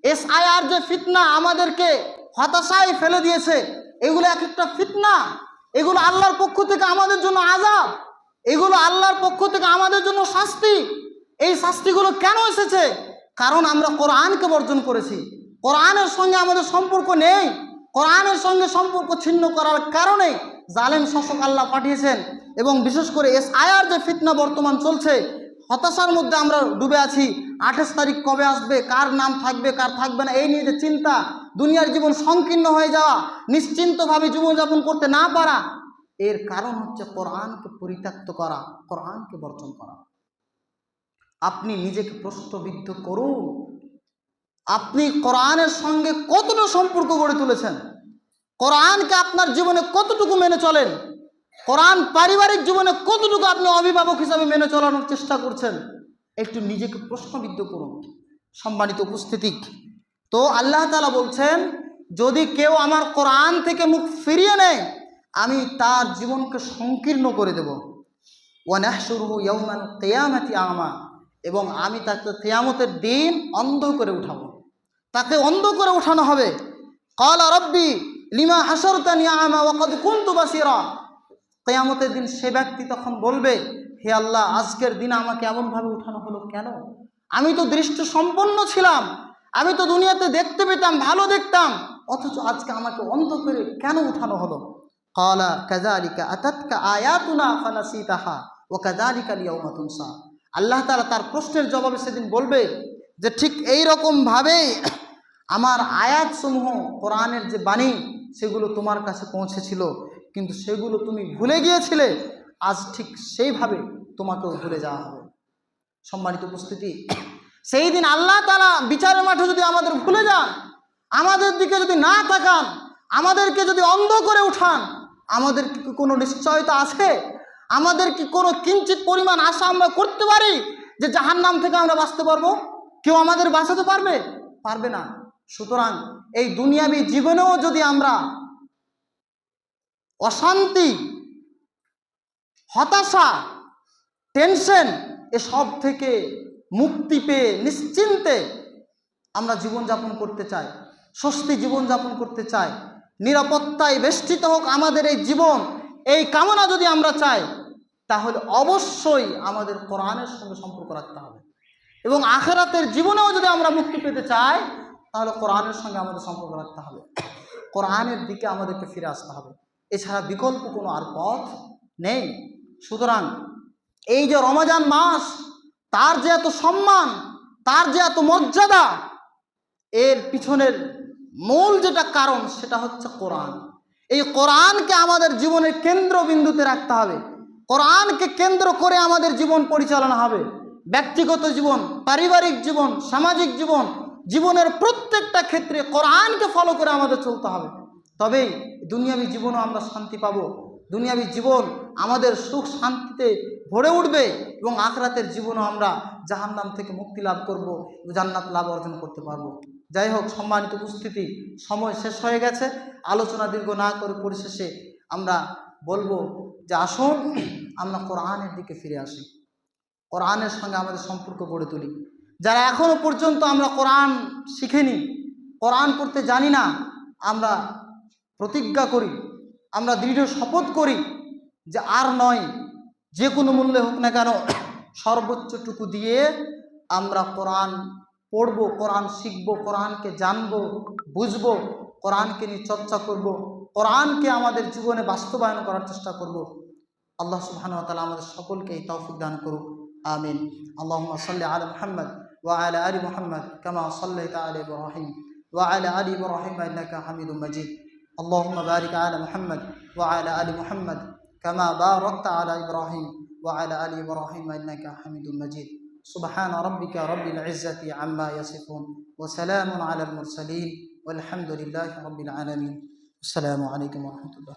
SIR যে ফিতনা আমাদেরকে হতাশায় ফেলে দিয়েছে, এগুলো এক একটা ফিতনা, এগুলো আল্লাহর পক্ষ থেকে আমাদের জন্য আযাব, এগুলো আল্লাহর পক্ষ থেকে আমাদের জন্য শাস্তি। এই শাস্তিগুলো কেন এসেছে? কারণ আমরা কোরআনকে বর্জন করেছি, কোরআনের সঙ্গে আমাদের সম্পর্ক নেই। কোরআনের সঙ্গে সম্পর্ক ছিন্ন করার কারণে জালেম শাসক আল্লাহ পাঠিয়েছেন। এবং বিশেষ করে SIR যে ফিতনা বর্তমান চলছে, হতাশার মধ্যে আমরা ডুবে আছি। 28 তারিখ কবে আসবে, কার নাম থাকবে কার থাকবে না, এই নিয়ে যে চিন্তা, দুনিয়ার জীবন সংকীর্ণ হয়ে যাওয়া, নিশ্চিন্তভাবে জীবনযাপন করতে না পারা, এর কারণ হচ্ছে কোরআনকে পরিত্যক্ত করা, কোরআনকে বর্জন করা। আপনি নিজেকে প্রশ্নবিদ্ধ করুন, আপনি কোরআনের সঙ্গে কতটা সম্পর্ক গড়ে তুলেছেন, কোরআনকে আপনার জীবনে কতটুকু মেনে চলেন, কোরআন পারিবারিক জীবনে কতটুকু আপনি অভিভাবক হিসাবে মেনে চলানোর চেষ্টা করছেন, একটু নিজেকে প্রশ্নবিদ্ধ করুন। সম্মানিত উপস্থিতি, তো আল্লাহ তাআলা বলছেন, যদি কেউ আমার কোরআন থেকে মুখ ফিরিয়ে নেয়, আমি তার জীবনকে সংকীর্ণ করে দেব। ওয়া নাহশুরুহু ইয়াওমাল কিয়ামাতি আমা, এবং আমি তাকে কিয়ামতের দিন অন্ধ করে উঠাবো, তাকে অন্ধ করে উঠানো হবে। ক্বালা রাব্বি লিমা হাশারতানি আমা ওয়া ক্বাদ কুনতু বাসীরা, কিয়ামতের দিন সে ব্যক্তি তখন বলবে, হে আল্লাহ, আজকের দিন আমাকে এমনভাবে উঠানো হলো কেন? আমি তো দৃষ্টি সম্পন্ন ছিলাম, আমি তো দুনিয়াতে দেখতে পেতাম, ভালো দেখতাম, অথচ আজকে আমাকে অন্ধ করে কেন উঠানো হলো? ক্বালা কাযালিকা আতাতকা আয়াতুনা ফানাসিতাহা ওয়া কাযালিকাল ইয়াওমা তুনসা। আল্লাহ তাআলা তার প্রশ্নের জবাবে সেদিন বলবে যে ঠিক এই রকমভাবেই আমার আয়াতসমূহ, কোরআনের যে বাণী, সেগুলো তোমার কাছে পৌঁছেছিল, কিন্তু সেগুলো তুমি ভুলে গিয়েছিলে, আজ ঠিক সেইভাবে তোমাকেও ভুলে যাওয়া হবে। সম্মানিত উপস্থিতি, সেই দিন আল্লাহ তাআলা বিচারের মাঠে যদি আমাদের ভুলে যান, আমাদের দিকে যদি না তাকান, আমাদেরকে যদি অন্ধ করে উঠান, আমাদের কি কোনো নিশ্চয়তা আছে? আমাদের কি কোনো কিঞ্চিত পরিমাণ আশা আমরা করতে পারি যে জাহান্নাম থেকে আমরা বাঁচতে পারবো? কেউ আমাদের বাঁচাতে পারবে? পারবে না। সুতরাং এই দুনিয়াবী জীবনেও যদি আমরা অশান্তি, হতাশা, টেনশন এসব থেকে মুক্তি পেয়ে নিশ্চিন্তে আমরা জীবনযাপন করতে চাই, স্বস্তি জীবনযাপন করতে চাই, নিরাপত্তায় বেষ্টিত হোক আমাদের এই জীবন, এই কামনা যদি আমরা চাই, তাহলে অবশ্যই আমাদের কোরআনের সঙ্গে সম্পর্ক রাখতে হবে। এবং আখিরাতের জীবনেও যদি আমরা মুক্তি পেতে চাই, তাহলে কোরআনের সঙ্গে আমাদের সম্পর্ক রাখতে হবে, কোরআনের দিকে আমাদেরকে ফিরে আসতে হবে। এছাড়া বিকল্প কোনো আর পথ নেই। সুতরাং এই যে রমজান মাস, তার যে এত সম্মান, তার যে এত মর্যাদা, এর পিছনের মূল যেটা কারণ, সেটা হচ্ছে কোরআন। এই কোরআনকে আমাদের জীবনের কেন্দ্রবিন্দুতে রাখতে হবে, কোরআনকে কেন্দ্র করে আমাদের জীবন পরিচালনা হবে। ব্যক্তিগত জীবন, পারিবারিক জীবন, সামাজিক জীবন, জীবনের প্রত্যেকটা ক্ষেত্রে কোরআনকে ফলো করে আমাদের চলতে হবে। তবেই দুনিয়াবী জীবনও আমরা শান্তি পাবো, দুনিয়াবী জীবন আমাদের সুখ শান্তিতে ভরে উঠবে, এবং আখিরাতের জীবনও আমরা জাহান্নাম থেকে মুক্তি লাভ করব, জান্নাত লাভ অর্জন করতে পারবো। যাই হোক, সম্মানিত উপস্থিতি, সময় শেষ হয়ে গেছে। আলোচনা দীর্ঘ না করে পরিশেষে আমরা বলবো যে আসুন আমরা কোরআনের দিকে ফিরে আসি, কোরআনের সঙ্গে আমাদের সম্পর্ক গড়ে তুলি। যারা এখনও পর্যন্ত আমরা কোরআন শিখিনি, কোরআন পড়তে জানি না, আমরা প্রতিজ্ঞা করি, আমরা দৃঢ় শপথ করি যে আর নয়, যে কোনো মূল্যে হোক না কেন, সর্বোচ্চটুকু দিয়ে আমরা কোরআন পড়ব, কোরআন শিখব, কোরআনকে জানব, বুঝব, কোরআনকে নিয়ে চর্চা করব, কোরআনকে আমাদের জীবনে বাস্তবায়ন করার চেষ্টা করব। আল্লাহ সুবহানাহু ওয়া তাআলা আমাদের সকলকে এই তৌফিক দান করুক। আমিন। আল্লাহুম্মা সাল্লি আলা মুহাম্মদ ওয়া আলা আলি মুহাম্মদ কামা সাল্লাইতা আলা ইব্রাহিম ওয়া আলা আলি ইব্রাহিম ইন্নাকা হামিদুম মাজিদ। আল্লাহুম্মা বারিক আলা মুহাম্মদ ওয়া আলা আলি মুহাম্মদ কামা বারাকতা আলা ইব্রাহিম ওয়া আলা আলি ইব্রাহিম ইন্নাকা হামিদুম মাজিদ। সুবহান রাব্বিকা রাব্বিল ইজ্জাতি আম্মা ইয়াসিফুন ওয়া সালামুন আলাল মুরসালিন ওয়ালহামদুলিল্লাহি রাব্বিল আলামিন। আসসালামু আলাইকুম ওয়া রাহমাতুল্লাহ।